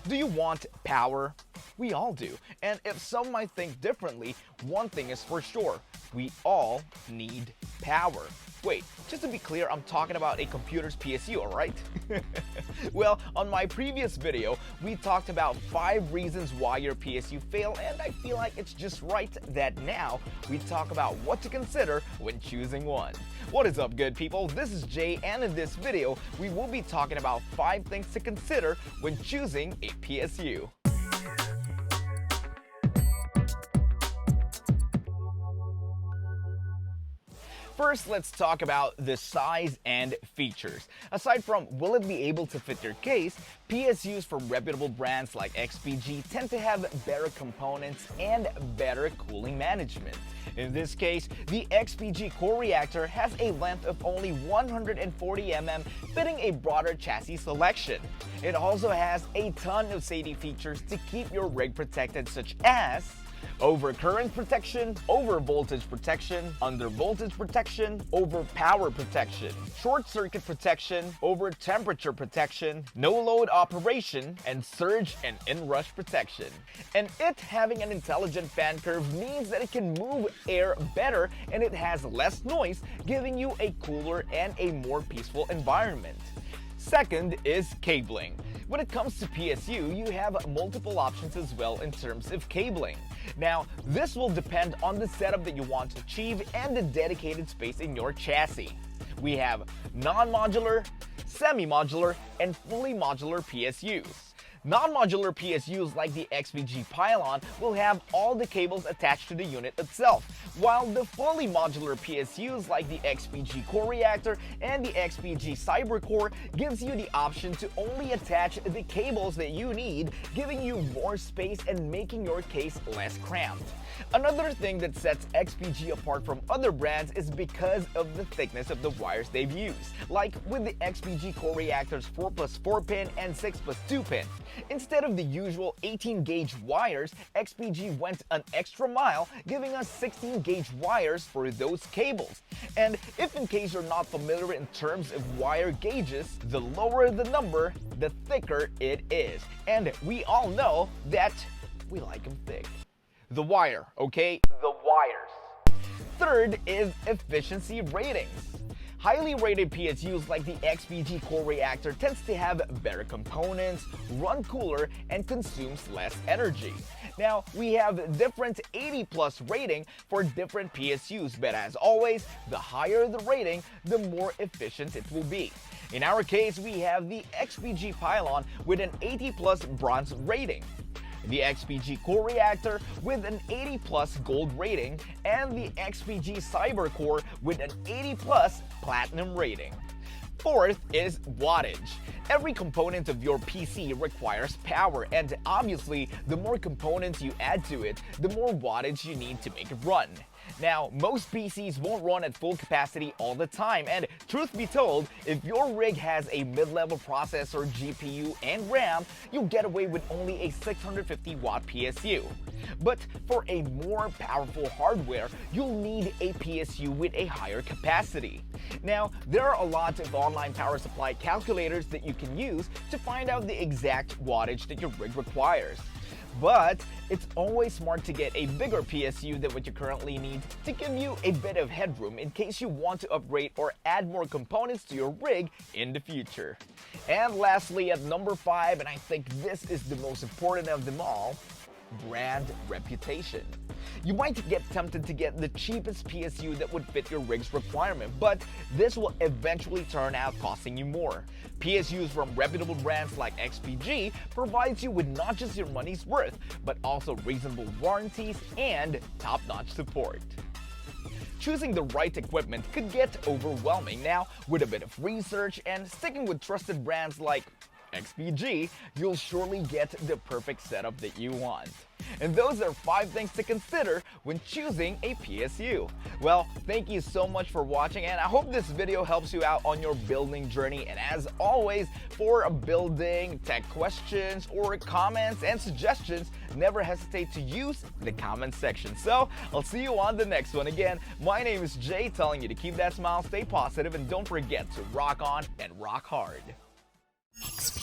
Do you want power? We all do. And if some might think differently, one thing is for sure, we all need power. Wait, just to be clear, I'm talking about a computer's PSU, alright? Well, on my previous video, we talked about 5 reasons why your PSU failed, and I feel like it's just right that now we talk about what to consider when choosing one. What is up, good people? This is Jay, and in this video, we will be talking about 5 things to consider when choosing a PSU. First, let's talk about the size and features. Aside from will it be able to fit your case, PSUs from reputable brands like XPG tend to have better components and better cooling management. In this case, the XPG core reactor has a length of only 140 mm, fitting a broader chassis selection. It also has a ton of safety features to keep your rig protected, such as over current protection, over voltage protection, under voltage protection, over power protection, short circuit protection, over temperature protection, no load operation, and surge and inrush protection. And it having an intelligent fan curve means that it can move air better and it has less noise, giving you a cooler and a more peaceful environment. Second is cabling. When it comes to PSU, you have multiple options as well in terms of cabling. Now, this will depend on the setup that you want to achieve and the dedicated space in your chassis. We have non-modular, semi-modular, and fully modular PSUs. Non-modular PSUs like the XPG pylon will have all the cables attached to the unit itself, while the fully modular PSUs like the XPG core reactor and the XPG cyber core gives you the option to only attach the cables that you need, giving you more space and making your case less cramped. Another thing that sets XPG apart from other brands is because of the thickness of the wires they've used, like with the XPG core reactor's 4+4 pin and 6+2 pin. Instead of the usual 18 gauge wires, XPG went an extra mile, giving us 16 gauge wires for those cables. And if in case you're not familiar in terms of wire gauges, the lower the number, the thicker it is. And we all know that we like them thick. The wire, okay? The wires. Third is efficiency ratings. Highly rated PSUs like the XPG core reactor tends to have better components, run cooler, and consumes less energy. Now, we have different 80+ rating for different PSUs, but as always, the higher the rating, the more efficient it will be. In our case, we have the XPG pylon with an 80+ bronze rating, the XPG core reactor with an 80+ gold rating, and the XPG cyber core with an 80+ platinum rating. Fourth is wattage. Every component of your PC requires power, and obviously, the more components you add to it, the more wattage you need to make it run. Now, most PCs won't run at full capacity all the time, and truth be told, if your rig has a mid-level processor, GPU, and RAM, you'll get away with only a 650 watt PSU. But for a more powerful hardware, you'll need a PSU with a higher capacity. Now, there are a lot of online power supply calculators that you can use to find out the exact wattage that your rig requires. But it's always smart to get a bigger PSU than what you currently need to give you a bit of headroom in case you want to upgrade or add more components to your rig in the future. And lastly, at number 5, and I think this is the most important of them all, brand reputation. You might get tempted to get the cheapest PSU that would fit your rig's requirement, but this will eventually turn out costing you more. PSUs from reputable brands like XPG provides you with not just your money's worth, but also reasonable warranties and top-notch support. Choosing the right equipment could get overwhelming. Now, with a bit of research and sticking with trusted brands like XPG, you'll surely get the perfect setup that you want. And those are 5 things to consider when choosing a PSU. Well, thank you so much for watching, and I hope this video helps you out on your building journey. And as always, for building tech questions or comments and suggestions, never hesitate to use the comment section. So I'll see you on the next one. Again, my name is Jay, telling you to keep that smile, stay positive, and don't forget to rock on and rock hard. XPG.